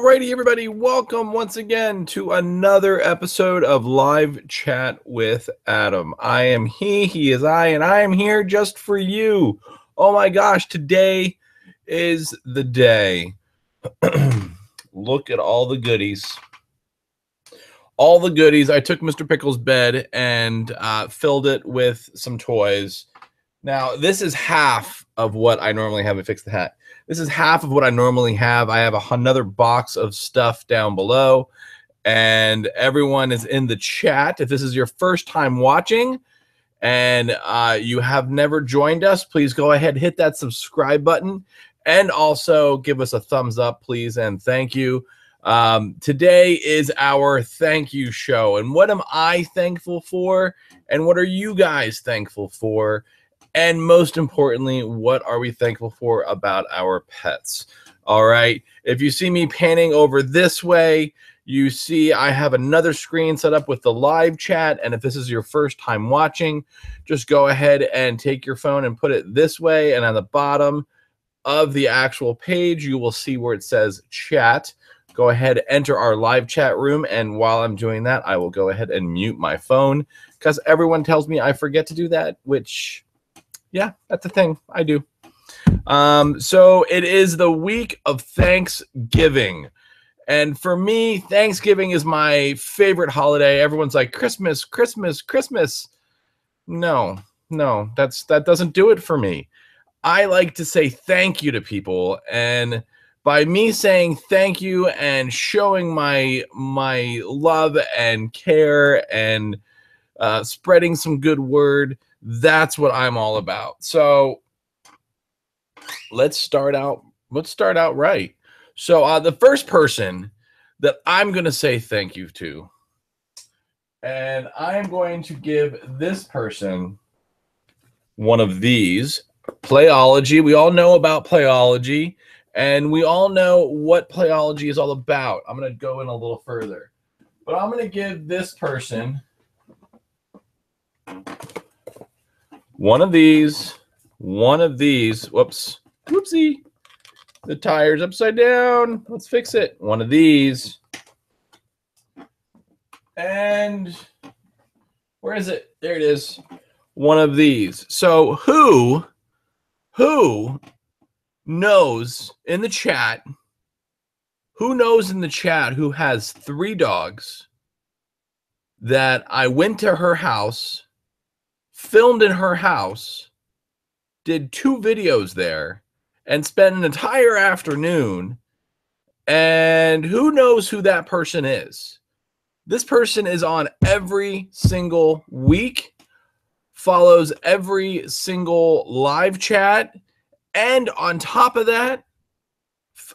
Alrighty, everybody, welcome once again to another episode of Live Chat with Adam. I am he is I, and I am here just for you. Oh my gosh, today is the day. Look at all the goodies. All the goodies. I took Mr. Pickle's bed and filled it with some toys. Now, this is half of what I normally have. I fix the hat. This is half of what I normally have. I have another box of stuff down below, and everyone is in the chat. If this is your first time watching and you have never joined us, please go ahead, hit that subscribe button, and also give us a thumbs up, please, and thank you. Today is our thank you show, and what am I thankful for, and what are you guys thankful for? And most importantly, what are we thankful for about our pets? All right. If you see me panning over this way, you see I have another screen set up with the live chat. And if this is your first time watching, just go ahead and take your phone and put it this way. And on the bottom of the actual page, you will see where it says chat. Go ahead, enter our live chat room. And while I'm doing that, I will go ahead and mute my phone because everyone tells me I forget to do that, which... yeah, that's the thing. I do. So it is the week of Thanksgiving. And for me, Thanksgiving is my favorite holiday. Everyone's like, Christmas, Christmas, Christmas. No, that doesn't do it for me. I like to say thank you to people. And by me saying thank you and showing my love and care and spreading some good word, that's what I'm all about. So let's start out right. So the first person that I'm going to say thank you to, and I'm going to give this person one of these. Playology. We all know about Playology, and we all know what Playology is all about. I'm going to go in a little further, but I'm going to give this person one of these. Whoops. Whoopsie. The tire's upside down. Let's fix it. One of these. And where is it? There it is. One of these. So who knows in the chat, who has 3 dogs that I went to her house, filmed in her house, did 2 videos there, and spent an entire afternoon, and who knows who that person is? This person is on every single week, follows every single live chat, and on top of that,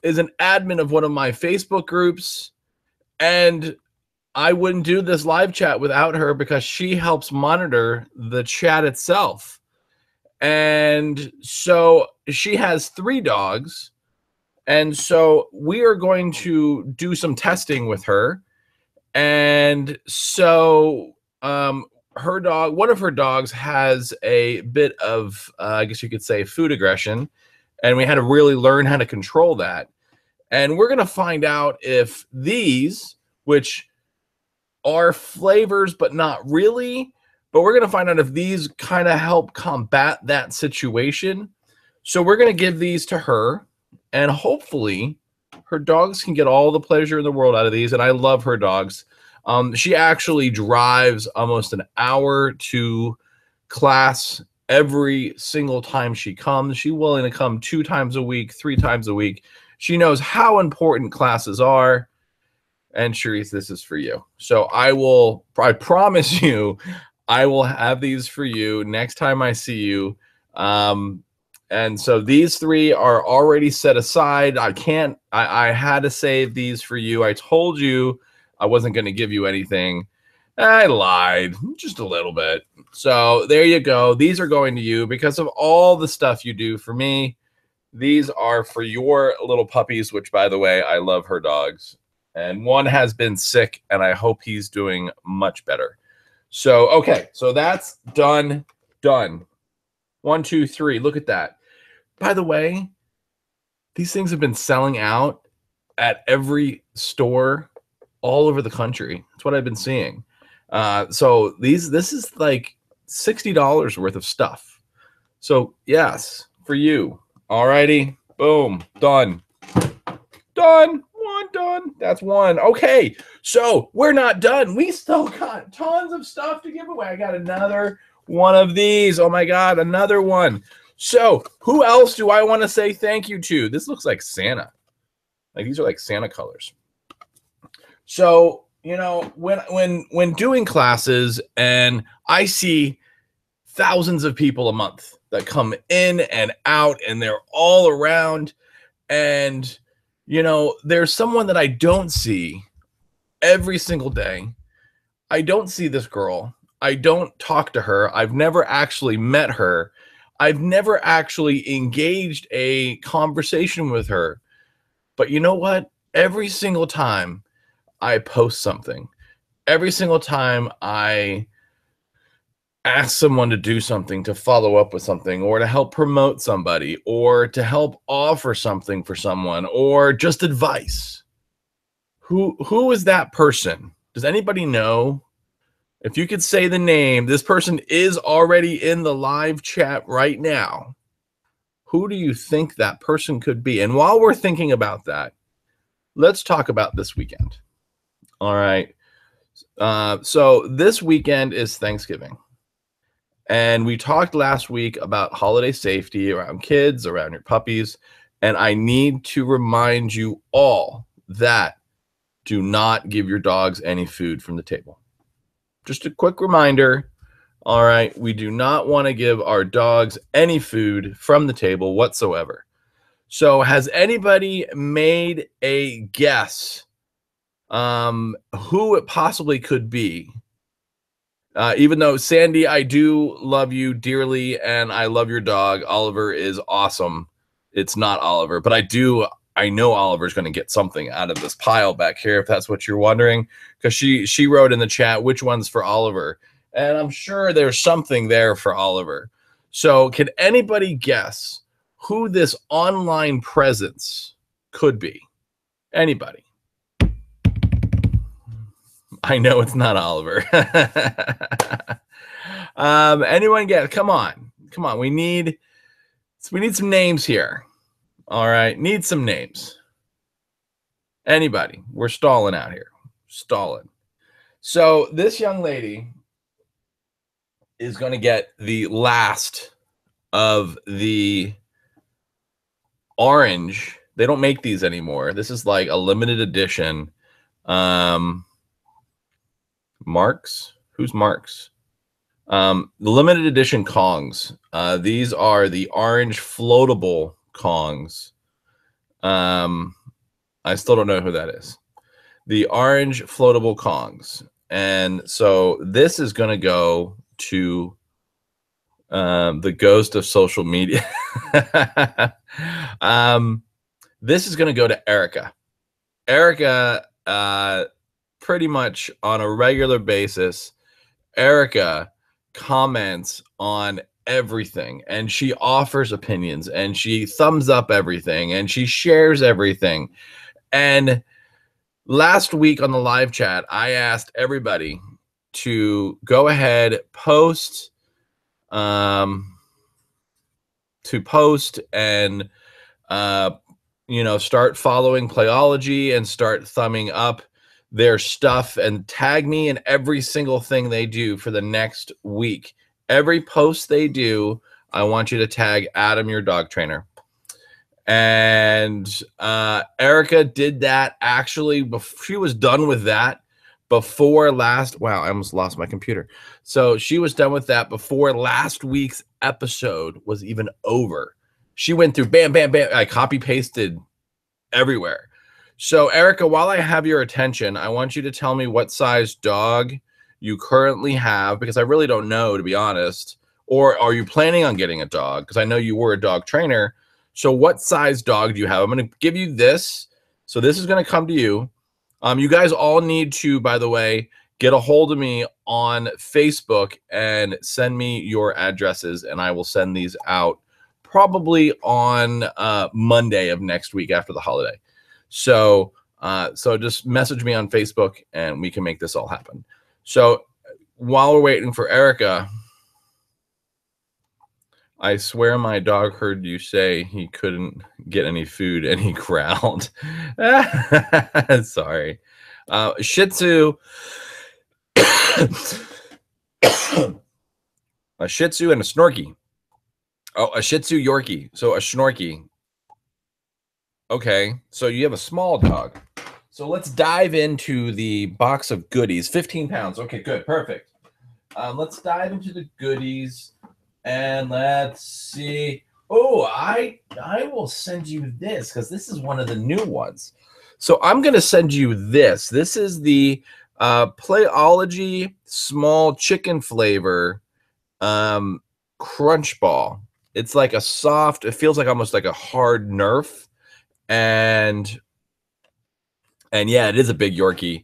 is an admin of one of my Facebook groups, and I wouldn't do this live chat without her because she helps monitor the chat itself. And so she has 3 dogs. And so we are going to do some testing with her. And so her dog, one of her dogs has a bit of, I guess you could say, food aggression. And we had to really learn how to control that. And we're going to find out if these, which are flavors, but not really. But we're going to find out if these kind of help combat that situation. So we're going to give these to her, and hopefully her dogs can get all the pleasure in the world out of these. And I love her dogs. She actually drives almost an hour to class every single time she comes. She's willing to come 2 times a week, 3 times a week. She knows how important classes are. And Charisse, this is for you. So I promise you, I will have these for you next time I see you. And so these 3 are already set aside. I had to save these for you. I told you I wasn't going to give you anything. I lied just a little bit. So there you go. These are going to you because of all the stuff you do for me. These are for your little puppies, which, by the way, I love her dogs. And one has been sick, and I hope he's doing much better. So, okay. So that's done. 1, 2, 3. Look at that. By the way, these things have been selling out at every store all over the country. That's what I've been seeing. So this is like $60 worth of stuff. So yes, for you. Alrighty, boom, done. Done. One done. That's one. Okay, so we're not done. We still got tons of stuff to give away. I got another one of these. Oh my God, another one. So who else do I want to say thank you to? This looks like Santa. Like these are like Santa colors. So, you know, when doing classes and I see thousands of people a month that come in and out and they're all around, and you know, there's someone that I don't see every single day. I don't see this girl. I don't talk to her. I've never actually met her. I've never actually engaged a conversation with her. But you know what? Every single time I post something, every single time I ask someone to do something, to follow up with something, or to help promote somebody, or to help offer something for someone, or just advice, who is that person? Does anybody know? If you could say the name, this person is already in the live chat right now. Who do you think that person could be? And while we're thinking about that, let's talk about this weekend. All right. So this weekend is Thanksgiving. And we talked last week about holiday safety around kids, around your puppies. And I need to remind you all that do not give your dogs any food from the table. Just a quick reminder. All right. We do not want to give our dogs any food from the table whatsoever. So has anybody made a guess who it possibly could be? Even though, Sandy, I do love you dearly and I love your dog. Oliver is awesome. It's not Oliver, but I know Oliver's going to get something out of this pile back here, if that's what you're wondering, because she wrote in the chat which one's for Oliver, and I'm sure there's something there for Oliver. So can anybody guess who this online presence could be? Anybody? I know it's not Oliver. Anyone get? Come on. We need some names here. All right, need some names. Anybody? We're stalling out here. Stalling. So this young lady is going to get the last of the orange. They don't make these anymore. This is like a limited edition. Marks? Who's Marks? The limited edition Kongs. These are the orange floatable Kongs. I still don't know who that is. The orange floatable Kongs. And so this is going to go to the ghost of social media. This is going to go to Erica. Erica, pretty much on a regular basis, Erica comments on everything, and she offers opinions, and she thumbs up everything, and she shares everything. And last week on the live chat, I asked everybody to go ahead, post and you know, start following Playology and start thumbing up their stuff and tag me in every single thing they do for the next week. Every post they do, I want you to tag Adam, your dog trainer. And Erica did that actually. She was done with that before last. Wow, I almost lost my computer. So she was done with that before last week's episode was even over. She went through bam, bam, bam. I copy pasted everywhere. So Erica, while I have your attention, I want you to tell me what size dog you currently have, because I really don't know, to be honest. Or are you planning on getting a dog? Because I know you were a dog trainer. So what size dog do you have? I'm going to give you this. So this is going to come to you. You guys all need to, by the way, get a hold of me on Facebook and send me your addresses, and I will send these out probably on Monday of next week after the holiday. So so just message me on Facebook and we can make this all happen. So while we're waiting for Erica, I swear my dog heard you say he couldn't get any food and he growled. Sorry. Shih Tzu. A Shih Tzu and a Snorky. Oh, a Shih Tzu Yorkie. So a Snorky. Okay, so you have a small dog. So let's dive into the box of goodies. 15 pounds. Okay, good. Perfect. Let's dive into the goodies and let's see. Oh, I will send you this because this is one of the new ones. So I'm going to send you this. This is the Playology small chicken flavor crunch ball. It's like a soft, it feels like almost like a hard Nerf. And yeah, it is a big Yorkie,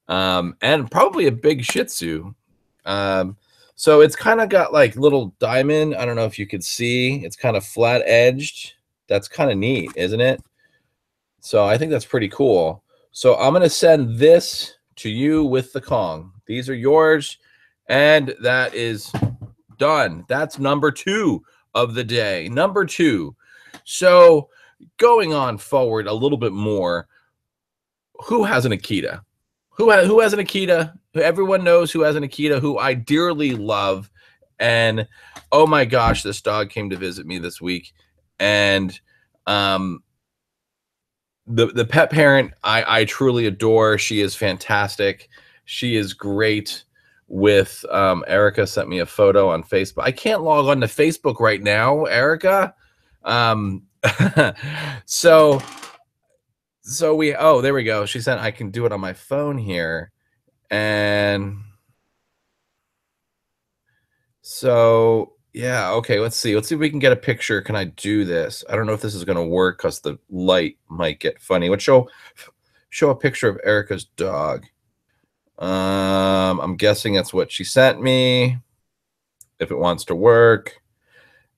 and probably a big Shih Tzu. So it's kind of got like little diamond. I don't know if you could see. It's kind of flat edged. That's kind of neat, isn't it? So I think that's pretty cool. So I'm gonna send this to you with the Kong. These are yours, and that is done. That's number 2 of the day. Number 2. So going on forward a little bit more, who has an Akita? Who has an Akita? Everyone knows who has an Akita, who I dearly love. And oh my gosh, this dog came to visit me this week. And the pet parent I truly adore. She is fantastic. She is great. With Erica sent me a photo on Facebook. I can't log on to Facebook right now, Erica. So we, oh, there we go. She said I can do it on my phone here. And so, yeah, okay, let's see. Let's see if we can get a picture. Can I do this? I don't know if this is going to work because the light might get funny. Let's show a picture of Erica's dog. I'm guessing that's what she sent me. If it wants to work,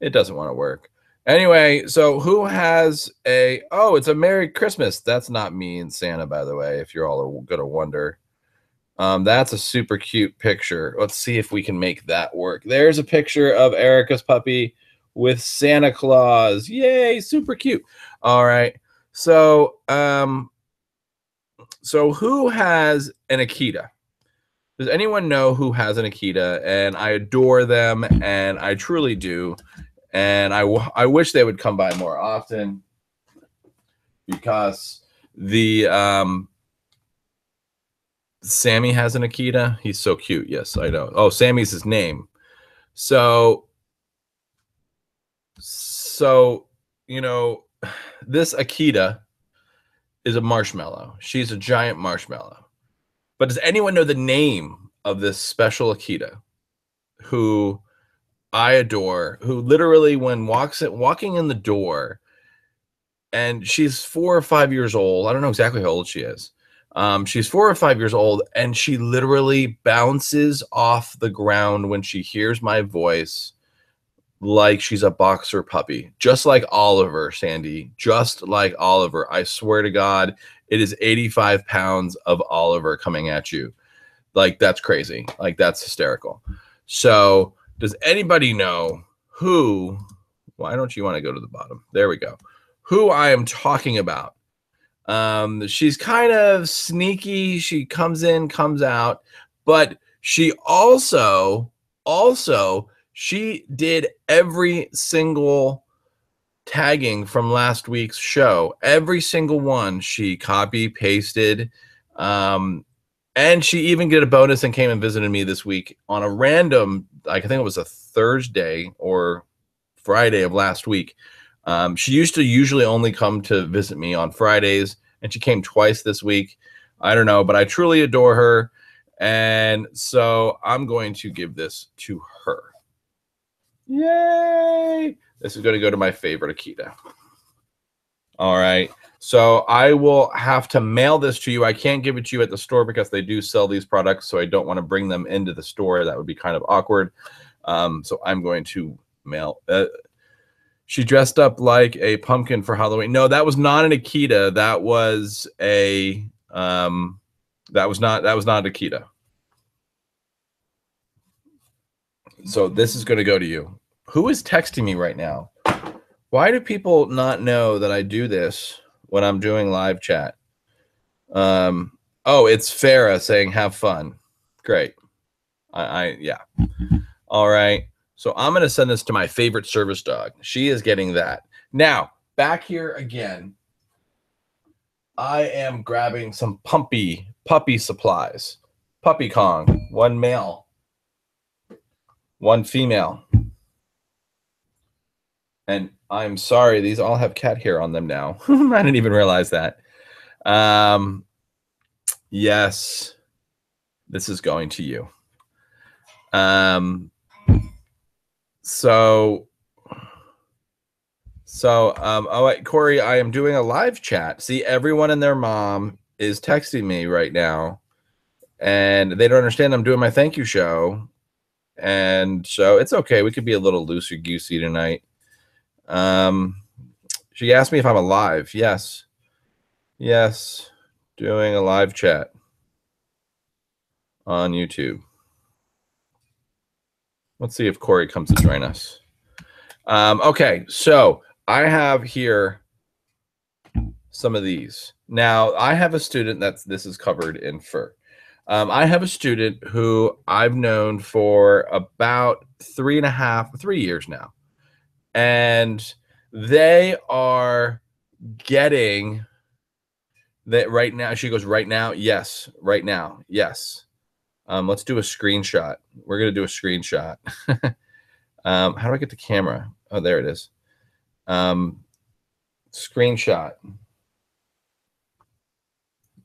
it doesn't want to work. Anyway, so who has a, oh, it's a Merry Christmas. That's not me and Santa, by the way, if you're all going to wonder. That's a super cute picture. Let's see if we can make that work. There's a picture of Erica's puppy with Santa Claus. Yay, super cute. All right. So, so who has an Akita? Does anyone know who has an Akita? And I adore them, and I truly do. And I wish they would come by more often because the Sammy has an Akita. He's so cute. Yes, I know. Oh, Sammy's his name. So you know, this Akita is a marshmallow. She's a giant marshmallow. But does anyone know the name of this special Akita who I adore, who literally when walking in the door, and she's 4 or 5 years old. I don't know exactly how old she is. She's 4 or 5 years old, and she literally bounces off the ground when she hears my voice like she's a boxer puppy, just like Oliver, Sandy, just like Oliver. I swear to God, it is 85 pounds of Oliver coming at you. Like, that's crazy. Like, that's hysterical. So does anybody know who, why don't you want to go to the bottom? There we go. Who I am talking about. She's kind of sneaky. She comes in, comes out, but she also she did every single tagging from last week's show. Every single one she copy pasted. And she even did a bonus and came and visited me this week on a random, like I think it was a Thursday or Friday of last week. She used to usually only come to visit me on Fridays, and she came twice this week. I don't know, but I truly adore her. And so I'm going to give this to her. Yay! This is going to go to my favorite Akita. All right. So I will have to mail this to you. I can't give it to you at the store because they do sell these products, so I don't want to bring them into the store. That would be kind of awkward. So I'm going to mail. She dressed up like a pumpkin for Halloween. No, that was not an Akita. That was a that was not Akita. So this is going to go to you. Who is texting me right now? Why do people not know that I do this when I'm doing live chat? Oh, it's Farah saying have fun. Great. Yeah. All right. So I'm going to send this to my favorite service dog. She is getting that. Now, back here again, I am grabbing some puppy supplies. Puppy Kong, one male, one female. And I'm sorry, these all have cat hair on them now. I didn't even realize that. Yes, this is going to you. All right, Corey, I am doing a live chat. See, everyone and their mom is texting me right now, and they don't understand I'm doing my thank you show. And so it's okay. We could be a little loosey goosey tonight. She asked me if I'm alive. Yes. Yes. Doing a live chat on YouTube. Let's see if Corey comes to join us. Okay, so I have here some of these. Now, I have a student this is covered in fur. I have a student who I've known for about 3 years now. And they are getting that right now. She goes, right now? Yes, right now. Yes. Let's do a screenshot. We're going to do a screenshot. How do I get the camera? Oh, there it is. Screenshot.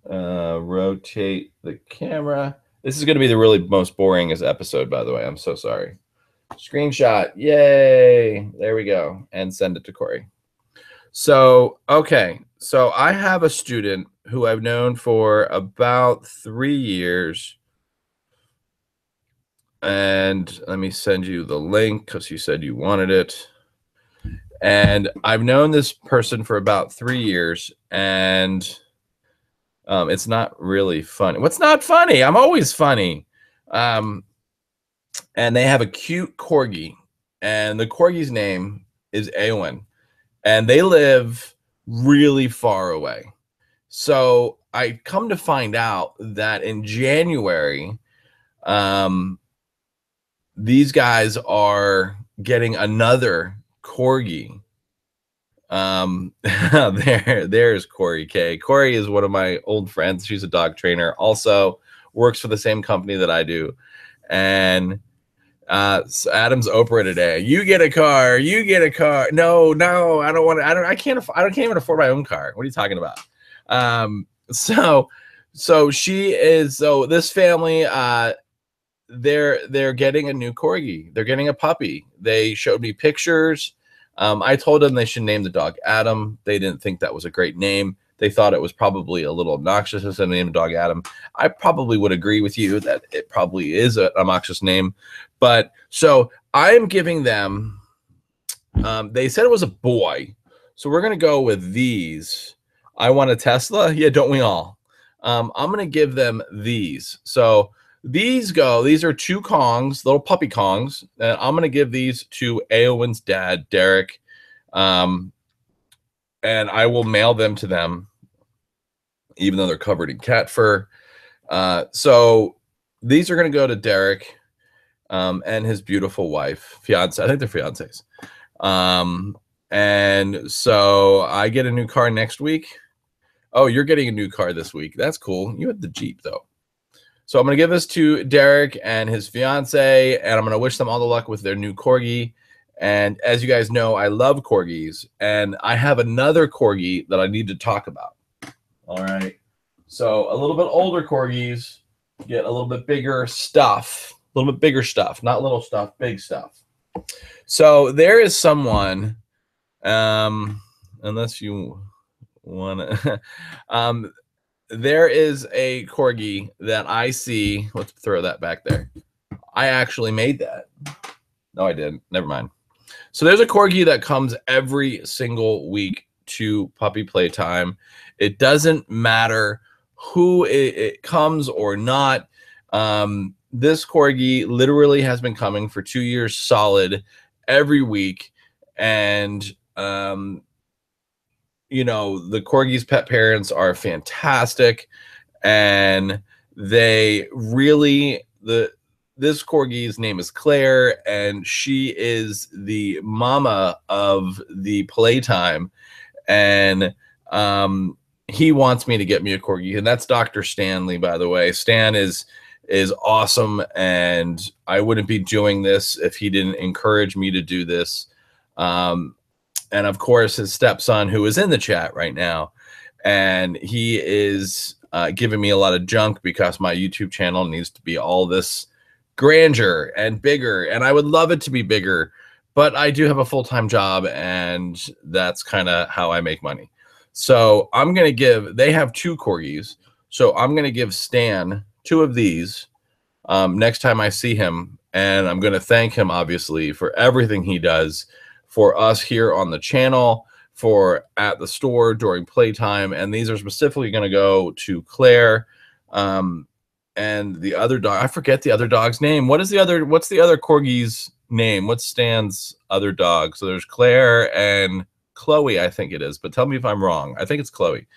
Rotate the camera. This is going to be the really most boringest episode, by the way. I'm so sorry. Screenshot. Yay. There we go. And send it to Corey. So, okay. So I have a student who I've known for about 3 years. And let me send you the link because you said you wanted it. And I've known this person for about 3 years, and it's not really funny. What's not funny? I'm always funny. And they have a cute corgi, and the corgi's name is Awen, and they live really far away. So I come to find out that in January, these guys are getting another corgi. There's Corey K. Corey is one of my old friends. She's a dog trainer, also works for the same company that I do. And so Adam's Oprah today. You get a car. You get a car. No, I don't want to. I can't even afford my own car. What are you talking about? So she is. So this family, they're getting a new corgi. They're getting a puppy. They showed me pictures. I told them they should name the dog Adam. They didn't think that was a great name. They thought it was probably a little obnoxious to name the dog Adam. I probably would agree with you that it probably is an obnoxious name. But so I'm giving them, they said it was a boy. So we're going to go with these. I want a Tesla. Yeah, don't we all? I'm going to give them these. So these are 2 Kongs, little puppy Kongs. And I'm going to give these to Aowen's dad, Derek. And I will mail them to them, even though they're covered in cat fur. So these are going to go to Derek and his beautiful wife, fiance. I think they're fiancés. And so I get a new car next week. Oh, you're getting a new car this week. That's cool. You had the Jeep, though. So I'm going to give this to Derek and his fiance, and I'm going to wish them all the luck with their new corgi. And as you guys know, I love corgis, and I have another corgi that I need to talk about. All right. So a little bit older corgis get a little bit bigger stuff, not little stuff, big stuff. So there is someone, unless you want to, there is a corgi that I see. Let's throw that back there. I actually made that. No, I didn't. Never mind. So there's a corgi that comes every single week to puppy playtime. It doesn't matter who it comes or not. This corgi literally has been coming for 2 years solid every week. And, the corgi's pet parents are fantastic. And they really, this corgi's name is Claire, and she is the mama of the playtime. And he wants me to get me a corgi, and that's Dr. Stanley, by the way. Stan is awesome, and I wouldn't be doing this if he didn't encourage me to do this. And of course, his stepson, who is in the chat right now, and he is giving me a lot of junk because my YouTube channel needs to be all this grandeur and bigger, and I would love it to be bigger, but I do have a full-time job, and that's kind of how I make money. So I'm going to give, they have 2 corgis, so I'm going to give Stan 2 of these next time I see him, and I'm going to thank him, obviously, for everything he does for us here on the channel, for at the store during playtime. And these are specifically going to go to Claire. And the other dog, I forget the other dog's name. What's the other corgi's name? What's Stan's other dog? So there's Claire and Chloe, I think it is, but tell me if I'm wrong. I think it's Chloe,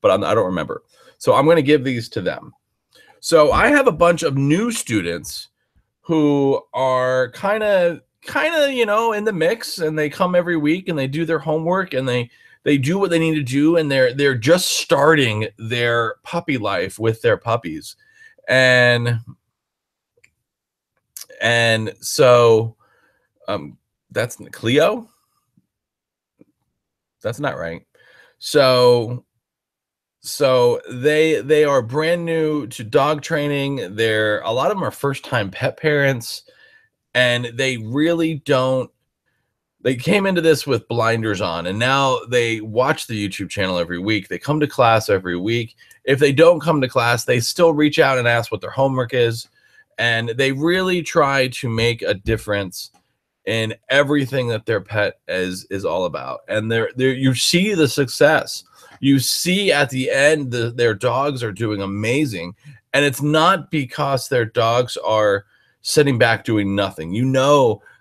but I don't remember. So I'm going to give these to them. So I have a bunch of new students who are kind of, in the mix, and they come every week and they do their homework and they do what they need to do. And they're just starting their puppy life with their puppies. And so that's Cleo. That's not right. So they are brand new to dog training. A lot of them are first-time pet parents, and they really don't. They came into this with blinders on, and now they watch the YouTube channel every week. They come to class every week. If they don't come to class, they still reach out and ask what their homework is, and they really try to make a difference in everything that their pet is all about. And you see the success. You see at the end their dogs are doing amazing, and it's not because their dogs are sitting back doing nothing.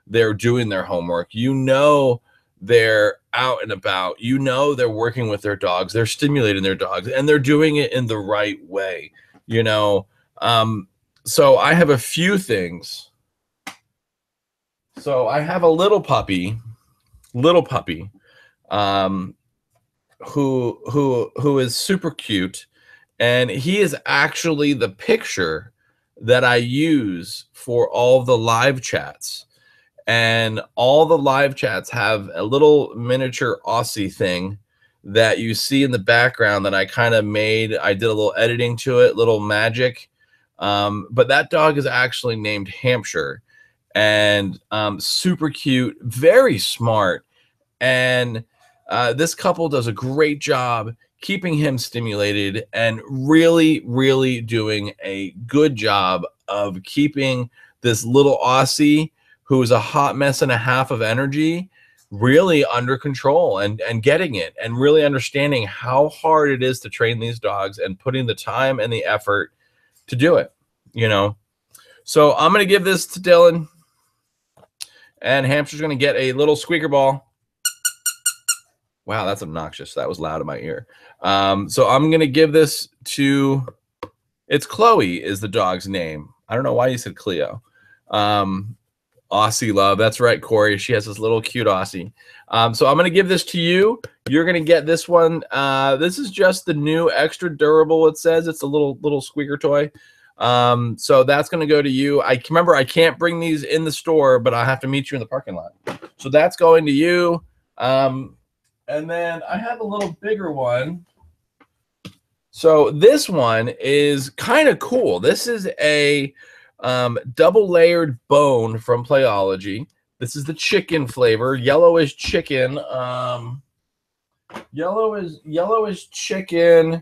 They're doing their homework. They're out and about. They're working with their dogs. They're stimulating their dogs, and they're doing it in the right way. So I have a few things. So I have a little puppy, who is super cute, and he is actually the picture that I use for all the live chats. And all the live chats have a little miniature Aussie thing that you see in the background that I kind of made. I did a little editing to it, little magic. But that dog is actually named Hampshire, and super cute, very smart. And this couple does a great job keeping him stimulated and really, really doing a good job of keeping this little Aussie, who is a hot mess and a half of energy, really under control and getting it, and really understanding how hard it is to train these dogs and putting the time and the effort to do it, So I'm going to give this to Dylan, and Hampshire's going to get a little squeaker ball. Wow, that's obnoxious. That was loud in my ear. So I'm going to give this to, it's Chloe is the dog's name. I don't know why you said Cleo. Aussie love. That's right, Corey. She has this little cute Aussie. So I'm going to give this to you. You're going to get this one. This is just the new extra durable. It says it's a little squeaker toy. So that's going to go to you. Remember, I can't bring these in the store, but I have to meet you in the parking lot. So that's going to you. And then I have a little bigger one. So this one is kind of cool. This is a double layered bone from Playology. This is the chicken flavor. Yellow is chicken. Yellow is chicken.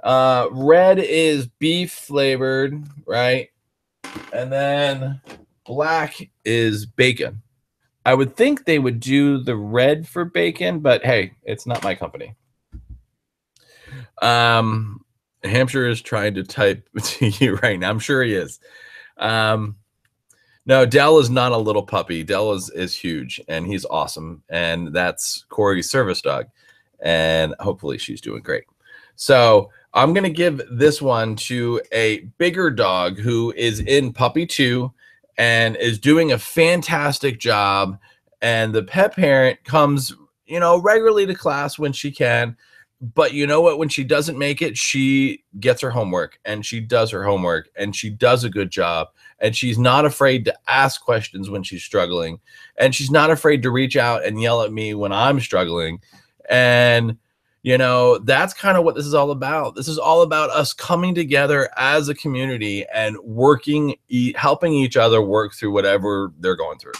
Red is beef flavored, right? And then black is bacon. I would think they would do the red for bacon, but hey, it's not my company. Um, Hampshire is trying to type to you right now. I'm sure he is. Um, no, Dell is not a little puppy. Dell is huge and he's awesome. And that's Corey's service dog. And hopefully she's doing great. So I'm going to give this one to a bigger dog who is in puppy 2 and is doing a fantastic job. And the pet parent comes, regularly to class when she can. But you know what? When she doesn't make it, she gets her homework and she does her homework and she does a good job. And she's not afraid to ask questions when she's struggling. And she's not afraid to reach out and yell at me when I'm struggling. And, that's kind of what this is all about. This is all about us coming together as a community and helping each other work through whatever they're going through.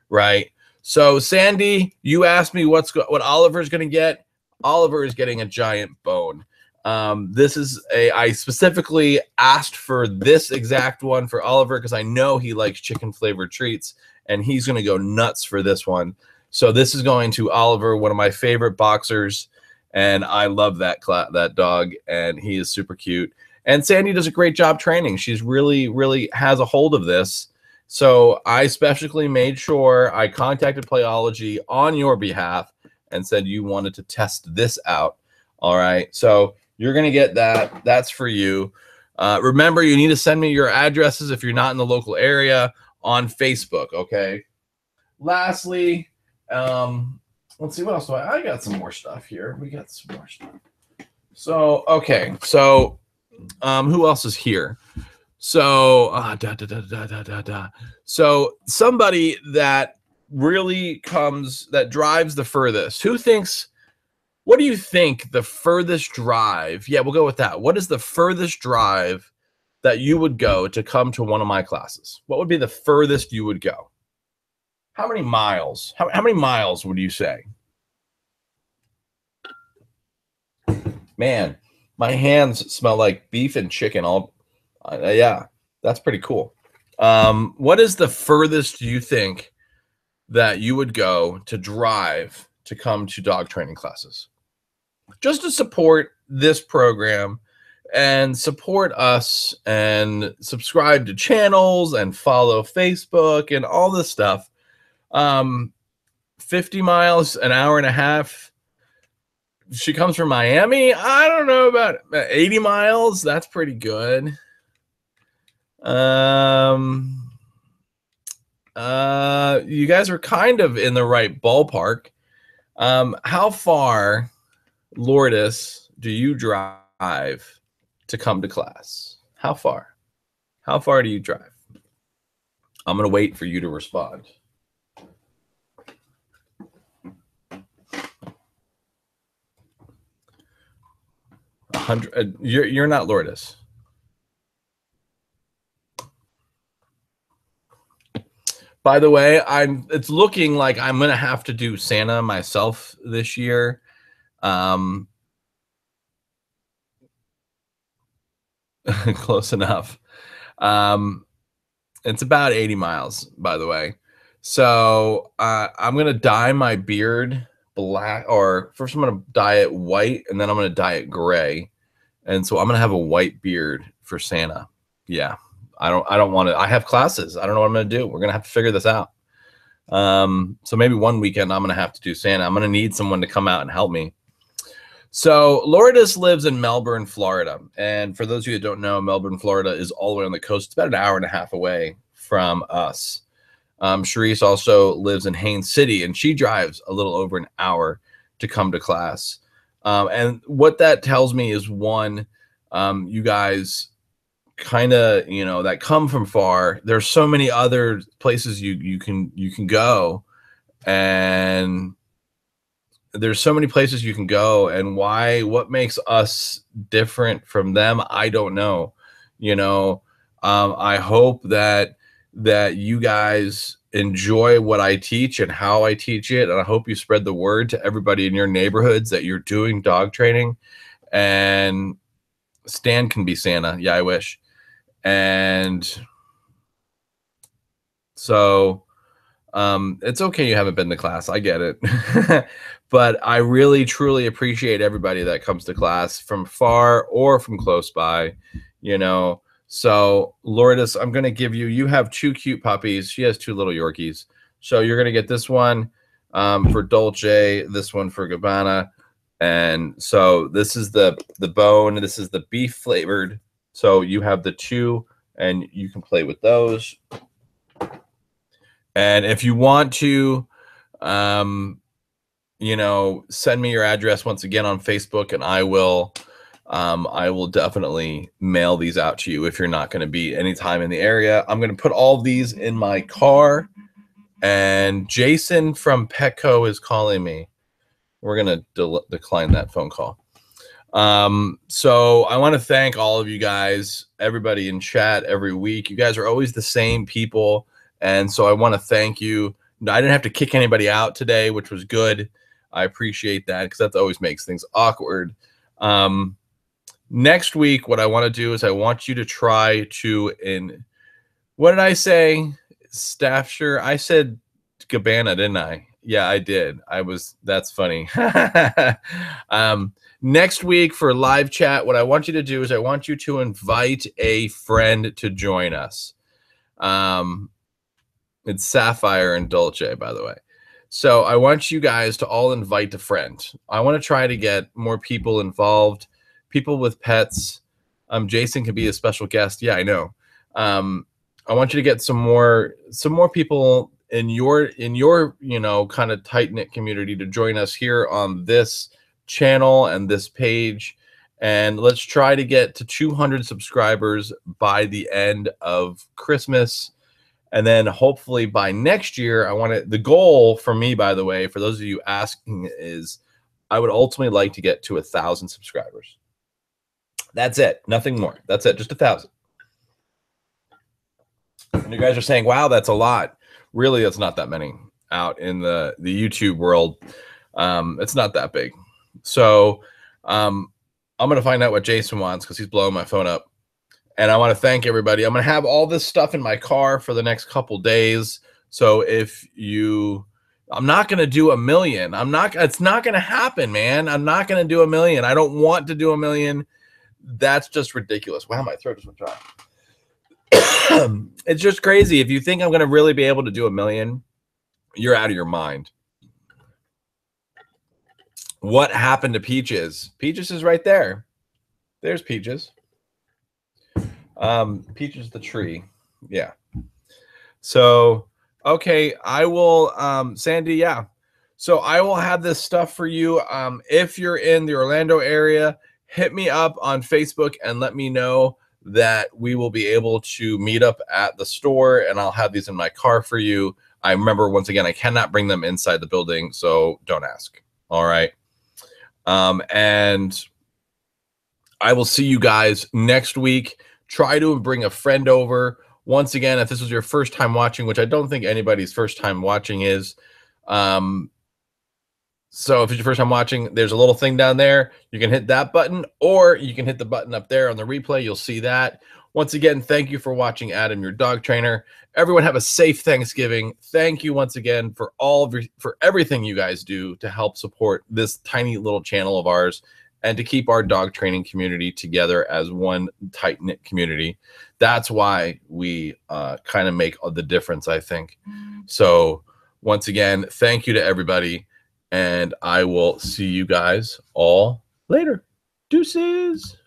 Right. So, Sandy, you asked me what Oliver's going to get. Oliver is getting a giant bone. I specifically asked for this exact one for Oliver because I know he likes chicken flavored treats and he's going to go nuts for this one. So this is going to Oliver, one of my favorite boxers. And I love that dog and he is super cute. And Sandy does a great job training. She's really, really has a hold of this. So I specifically made sure I contacted Playology on your behalf and said you wanted to test this out. All right. So you're going to get that. That's for you. Remember, you need to send me your addresses if you're not in the local area on Facebook. Okay. Lastly, let's see what else. I got some more stuff here. We got some more stuff. So, okay. So, who else is here? So, So somebody that really that drives the furthest. What do you think the furthest drive? Yeah, we'll go with that. What is the furthest drive that you would go to come to one of my classes? What would be the furthest you would go? How many miles? How many miles would you say? Man, my hands smell like beef and chicken. Yeah, that's pretty cool. What is the furthest you think that you would go to drive to come to dog training classes? Just to support this program and support us and subscribe to channels and follow Facebook and all this stuff. 50 miles, an hour and a half. She comes from Miami. I don't know about 80 miles. That's pretty good. You guys are kind of in the right ballpark. How far, Lourdes, do you drive to come to class? How far? How far do you drive? I'm going to wait for you to respond. 100. You're not Lourdes. By the way, it's looking like I'm going to have to do Santa myself this year. Close enough. It's about 80 miles, by the way. So I'm going to dye my beard black, or first I'm going to dye it white, and then I'm going to dye it gray. And so I'm going to have a white beard for Santa. Yeah. I don't want to. I have classes. I don't know what I'm going to do. We're going to have to figure this out. So maybe one weekend I'm going to have to do Santa. I'm going to need someone to come out and help me. So Lourdes lives in Melbourne, Florida. And for those of you that don't know, Melbourne, Florida is all the way on the coast. It's about an hour and a half away from us. Charisse also lives in Haines City, and she drives a little over an hour to come to class. And what that tells me is, one, you guys kind of, that come from far. There's so many other places you can go, and there's so many places you can go, and what makes us different from them, I don't know. I hope that you guys enjoy what I teach and how I teach it, and I hope you spread the word to everybody in your neighborhoods that you're doing dog training. And Stan can be Santa. Yeah, I wish. And so It's okay you haven't been to class. I get it. But I really, truly appreciate everybody that comes to class from far or from close by, you know. So, Lourdes, I'm going to give you, you have two cute puppies. She has two little Yorkies. So you're going to get this one for Dolce, this one for Gabbana. And so this is the bone. This is the beef flavored. So you have the two, and you can play with those. And if you want to, you know, send me your address once again on Facebook, and I will definitely mail these out to you if you're not going to be anytime in the area. I'm going to put all of these in my car, and Jason from Petco is calling me. We're going to decline that phone call. So I want to thank all of you guys, everybody in chat every week. You guys are always the same people. And so I want to thank you. I didn't have to kick anybody out today, which was good. I appreciate that, because that always makes things awkward. Next week, what I want to do is I want you to try to, what did I say? Staffshire? I said Gabbana, didn't I? Yeah, I did. That's funny. Next week for live chat, what I want you to do is I want you to invite a friend to join us. It's Sapphire and Dolce, by the way. So I want you guys to all invite a friend. I want to try to get more people involved, people with pets. Jason can be a special guest. Yeah, I know. I want you to get some more people in your you know, kind of tight-knit community to join us here on this channel and this page. And let's try to get to 200 subscribers by the end of Christmas. And then hopefully by next year, the goal for me, by the way, for those of you asking, is I would ultimately like to get to 1,000 subscribers. That's it. Nothing more. That's it. Just 1,000. And you guys are saying, wow, that's a lot. Really, that's not that many out in the YouTube world. It's not that big. So I'm going to find out what Jason wants, because he's blowing my phone up. And I want to thank everybody. I'm going to have all this stuff in my car for the next couple days. So I'm not going to do 1 million. It's not going to happen, man. I'm not going to do 1 million. I don't want to do 1 million. That's just ridiculous. Wow, my throat just went dry. It's just crazy. If you think I'm going to really be able to do 1 million, you're out of your mind. What happened to Peaches? Peaches is right there. There's Peaches. Peaches the tree. Yeah. So, okay, I will, Sandy, yeah. So I will have this stuff for you. If you're in the Orlando area, hit me up on Facebook and let me know that we will be able to meet up at the store, and I'll have these in my car for you. I remember, once again, I cannot bring them inside the building, so don't ask. All right. And I will see you guys next week. Try to bring a friend over. Once again, if this was your first time watching, which I don't think anybody's first time watching is, so if it's your first time watching, there's a little thing down there. You can hit that button, or you can hit the button up there on the replay. You'll see that. Once again, thank you for watching Adam, your dog trainer. Everyone have a safe Thanksgiving. Thank you once again for for everything you guys do to help support this tiny little channel of ours, and to keep our dog training community together as one tight-knit community. That's why we kind of make the difference, I think. So once again, thank you to everybody, and I will see you guys all later. Deuces.